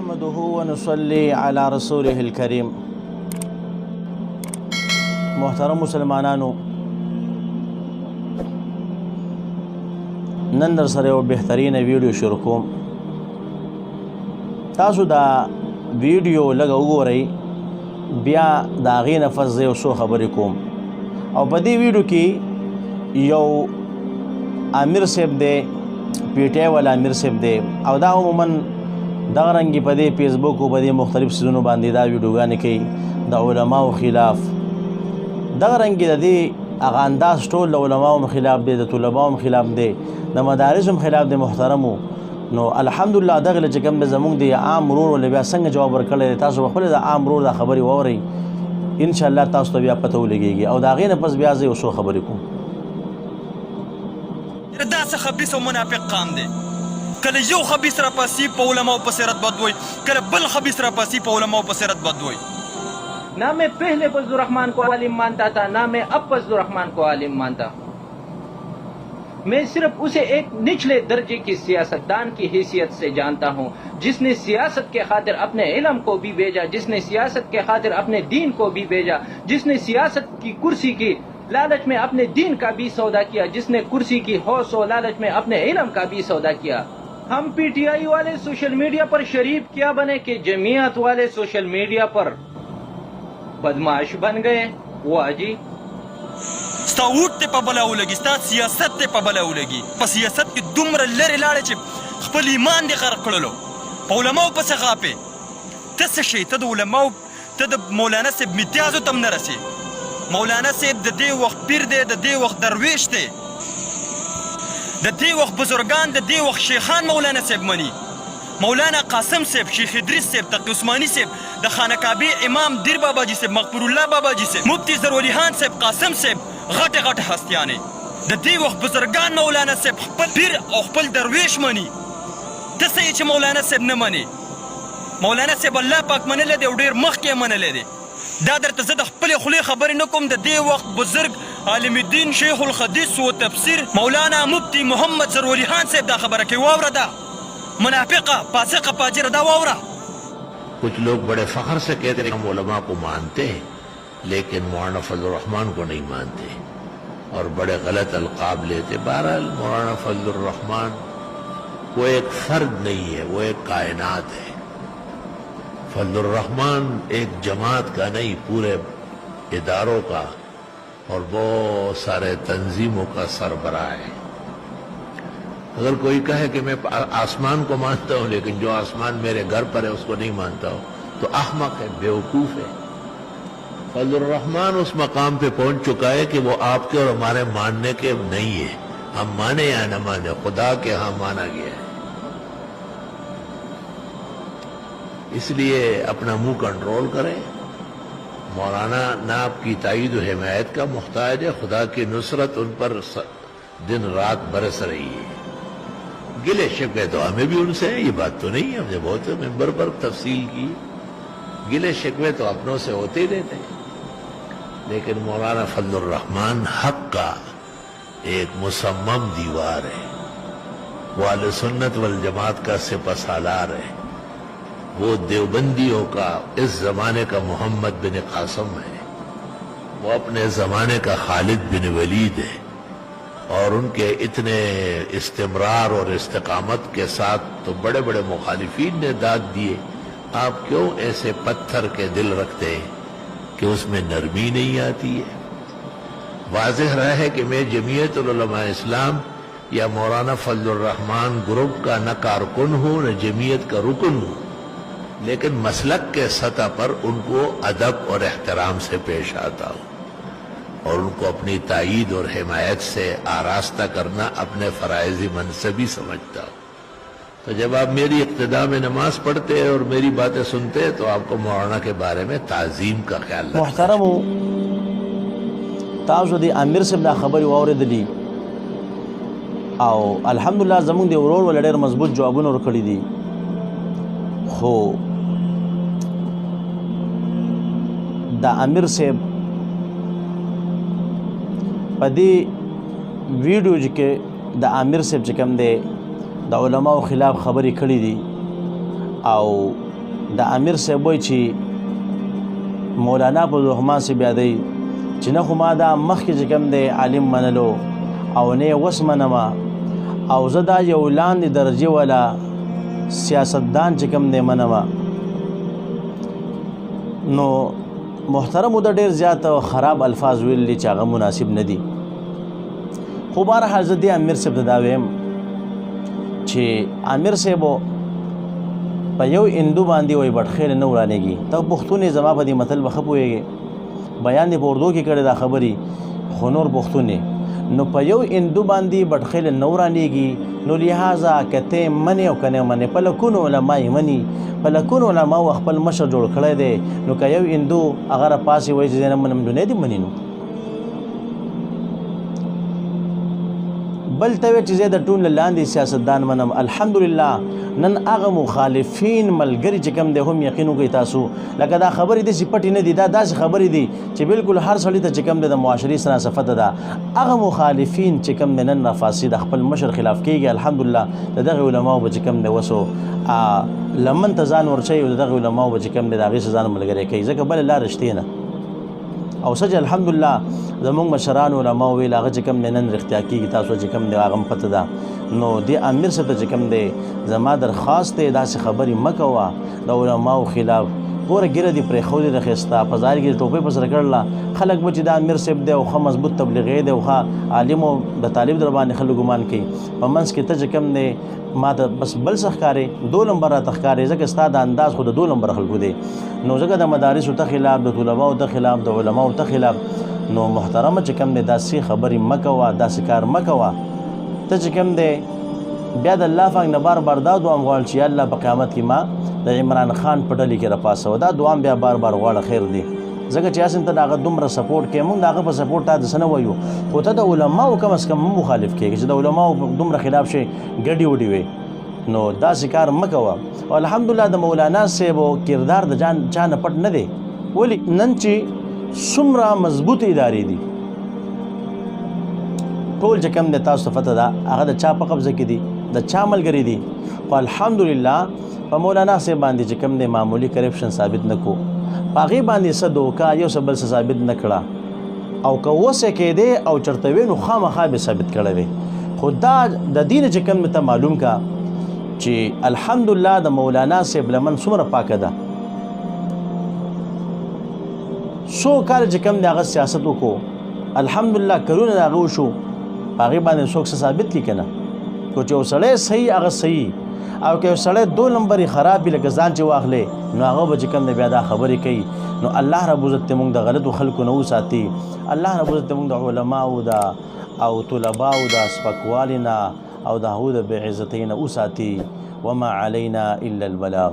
نحمده ونصلي على رسوله الكريم. محترم مسلمانانو، نن در سره یو بهترینه ویډیو شروع کوم. تاسو دا ویډیو لږ وګورئ، بیا د هغې نه پس زه یو څو خبرې کوم. او په دې ویډیو کې یو امیر صاحب دی، پی ټی آی والا امیر صاحب دی، او دا عموما دغه رنګې په دې فیسبوک او په دې مختلف سیزونو باندې دا ویډیوګانې کوي د علماو خلاف. دغه رنګې د دې هغه انداز ټول د علماو خلاف دی، د طلباو خلاف دی، د مدارسو خلاف دی. محترمو، نو الحمدلله دغه چې کوم دی زمونږ د عام ورور ولې بیا څنګه جواب ورکړی دی، تاسو به خپل د عام ورور دا خبرې واورئ، انشاءالله تاسو ته بیا پته ولګېږي. او د هغې نه پس بیا زه یو څو خبرې کوم. دا څه خبیث او منافق قام دی. کله یو خبیث را پاسي په علماو پسې رد بدوي، کله بل خبیث را پاسي په علماو پسې رد بدوي. نہ میں پہلے فضل الرحمان کو عالم مانتا تھا، نہ میں اب فضل الرحمان کو عالم مانتا. میں صرف اسے ایک نچلے درجے کی سیاستدان کی حیثیت سے جانتا ہوں، جس نے سیاست کے خاطر اپنے علم کو بھی بھیجا، جس نے سیاست کے خاطر اپنے دین کو بھی بھیجا، جس نے سیاست کی کرسی کی لالچ میں اپنے دین کا بھی سودا کیا، جس نے کرسی کی حوص و لالچ میں اپنے علم کا بھی سودا کیا. ہم پی ٹی آئی والے سوشل میڈیا پر شریف کیا بنے کہ جمعیت والے سوشل میڈیا پر بدمعاش بن گئے. واہ جی، ستا اوټ ته په بله ولګي، ستا سیاست ته په بله ولګي. په سیاست کې دومره لرې لاړې چې خپل ایمان دې غرق کړلو، په علماو پسې غاپې. ته څه شی؟ ته د علماو، ته د مولانا صاحب امتیازو ته هم نه رسې. مولانا صاحب د دې وخت پیر دی، د دې وخت درویش دی، د دې وخت بزرگان، د دې وخت شیخان مولانا صاحب مني. مولانا قاسم صاحب، شیخ ادریس صاحب، تقی عثمانی صاحب، د خانه کعبې امام دیر بابا جی صاحب، مغفور الله بابا جی صاحب، مفتی ضروري خان صاحب، قاسم صاحب، غټې غټې هستیانې. د دې وخت بزرگان مولانا صاحب خپل پیر او خپل درویش مني. ته څه چې مولانا صاحب نه مني؟ مولانا صاحب الله پاک منلی دی او ډېر مخکې منلی دی. دا درته زه د خپلې خولې خبرې نه کوم. د دې وخت بزرگ عالم الدین شیخ الحدیث و تفسیر مولانا مفتی محمد ضروري خان صاحب دا خبره کوي. واوره دا منافقه فاسقه فاجره، دا واوره. कुछ लोग बड़े फख्र से कहते हैं हम उलमा को मानते हैं लेकिन मौलाना फजल रहमान को नहीं मानते और बड़े गलत अलकाब लेते. बहरहाल मौलाना फजल रहमान वो एक फर्द नहीं है, वो एक कायनात है. फजल रहमान एक जमात का नहीं, पूरे इदारों का और बहुत सारे तंजीमों का सरबराह है. अगर कोई कहे कि मैं आसमान को मानता हूं लेकिन जो आसमान मेरे घर पर है उसको नहीं मानता हूं, तो अहमक है, बेवकूफ है. फजल रहमान उस मकाम पे पहुंच चुका है कि वो आपके और हमारे मानने के नहीं है. हम माने या न माने, खुदा के यहां माना गया है. इसलिए अपना मुंह कंट्रोल करें. मौलाना ना आपकी ताईद व हिमायत का मुख्ताज है, खुदा की नुसरत उन पर दिन रात बरस रही है. गिले शिकवे तो हमें भी उनसे है, ये बात तो नहीं है, हमने बहुत मेंबर पर तफसील की. गिले शिकवे तो अपनों से होते ही रहते हैं. लेकिन मौलाना फजल रहमान हक का एक मुसम्मम दीवार है. वो अहले सुन्नत वल जमात का सिपहसालार है. वो देवबंदियों का इस जमाने का मोहम्मद बिन कासम है. वो अपने जमाने का खालिद बिन वलीद है. और उनके इतने इस्तिमरार और इस्तिकामत के साथ तो बड़े बड़े मुखालिफीन ने दाद दिए. आप क्यों ऐसे पत्थर के दिल रखते हैं कि उसमें नरमी नहीं आती है? वाज़ेह रहा है कि मैं जमीयत उलमा इस्लाम या मौलाना फजल रहमान ग्रुप का न कारकुन हूँ न जमीयत का रुकन हूँ, लेकिन मसलक के सतह पर उनको अदब और एहतराम से पेश आता हूँ और उनको अपनी ताईद और हिमायत से आरास्ता करना अपने फराइज़ी मनसबी समझता हूँ. तो जब आप मेरी इक्तिदा में नमाज पढ़ते हैं और मेरी बातें सुनते हैं तो आपको मौलाना के बारे में ताज़ीम का ख्याल रखना. محترمو، تاسو د امیر صاحب دا خبرې واورېدلې او الحمدلله زمونږ د ورور ول ډېر مضبوط جوابونه ورکړي دي. خو دا امیر صاحب په دې ویډیو کې د امیر صاحب چې کوم دی د علماو خلاف خبرې کړې دي او د امیر صاحب وایي چې مولانا عبدالرحمن صاحب یادوي چې نه خو ما دا مخکې چې کوم دی عالم منلو او نه یې وس منمه او زه دا یو لاندې درجې والا سیاستدان چې کوم دی منمه. نو محترمو د ډېر زیات خراب الفاظ ویل دي چې هغه مناسب نه دي. خو بهرحال زه دې امیر صاحب ته دا ویم چې امیر صاحب په یو هندو باندې وایي بټخیل نه ورانېږي. ته پښتون یې زما په دې متل به ښه پوهېږې، بیان دې په اردو کې کړی دا خبرې، خو نور پښتون یې. نو په یو هندو باندې بټخیل نه ورانېږي، نو لہذا که ته منې او که نه منې، په لکونو علما یې مني، په لکونو علماو خپل مشر جوړ کړی دی. نو که یو هندو هغه راپاسې وایي چې زه نه منم، دنیا دې مني. نو بل ته وایي چې زه د ټول لاندې سیاستدان منم. الحمدلله نن هغه مخالفین ملګري چې کوم دی هم یقین وکړئ تاسو، لکه دا خبرې داسې پټې نه دي، دا داسې خبرې دي چې بالکل هر سړي ته چې کوم دی د معاشري سره صفته ده. هغه مخالفین چې کوم دی نن رافاسي د خپل مشر خلاف کېږي، الحمدلله د دغه علماو به چې کوم دی وسو لمن ته ځان ورچوي او د دغه علماو به چې کوم دی د هغې سره ځان ملګری کوي، ځکه بله لاره شته نه. او سچ الحمدلله زمونږ مشران علما ویل هغه چې کوم دی نن رښتیا کېږي، تاسو چې کوم دی هغه هم پته ده. نو دې امیر صاحب ته چې کوم دی زما درخواست دی داسې خبرې مه کوه د علماو خلاف. ګوره ګیره دې پرېښودې ده ښایسته، په ظاهر کې ټوپۍ په سره کړله، خلک به چې دا امیر صاحب دی او ښه مضبوط تبلیغی دی او ښه عالم او د طالب در باندې خلک ګمان کوي. په منځ کې ته چې کوم دی ما ته بس بل څه ښکارې، 2 نمبر راته ښکارې، ځکه ستا د انداز خو د 2 نمبر خلکو دی. نو ځکه د مدارسو ته خلاف، د طلباو ته خلاف، د علماو ته خلاف. نو محترمه چې کوم دی داسې خبرې مه کوه، داسې کار مه کوه. ته چې کوم دی بیا د الله پاک نه بار بار دا دعا غواړم چې الله په قیامت کې ما د عمران خان په ډلې کې راپاسوه. دا دعا بیا بار بار غواړه، خیر دی. ځکه چې اسن ته د هغه دومره سپورټ کوي، موږ د هغه په سپورټ تا داسې نه وایو، خو ته د علماو کم از کم مخالف کېږي چې د علماو دومره خلاف شي ګډې وډې وي. نو داسې کار مه کوه. او الحمدلله د مولانا صاحب کردار د چا نه پټ نه دی. ولې نن چې څومره مضبوط ادارې دي، ټول چې کوم دی تاسو ته پته ده هغه د چا په قبضه کې دي، د چا ملګري دي. خو الحمدلله په مولانا صاحب باندې چې کوم دی معمولی کرپشن ثابت نه کو، په هغې باندې څه دوکه یو څه بل څه ثابت نه کړه، او که اوسه کېدی او چېرته وی نو خامخا به ثابت کړی وی. خو دا د دین چې کوم ته معلوم کا چې الحمدلله د مولانا صاحب لمن څومره پاکه ده. څو کال چې کوم دی هغه سیاست وکړو، الحمدلله کلونه د هغه وشو، په هغې باندې څوک څه ثابت کړي که نه. خو چې یو سړی صحیح هغه صحیح، او که یو سړی 2 نمبرې خراب وي لکه ځان چې واخلې، نو هغه به چې کوم دی بیا دا خبرې کوي. نو الله رب عزت ته موږ د غلطو خلکو نه وساتي، الله رب عزت ته موږ د علماو او طلباو د سپکوالي نه او د هغو د بې عزتۍ نه وساتي. وما علینا الا البلاغ.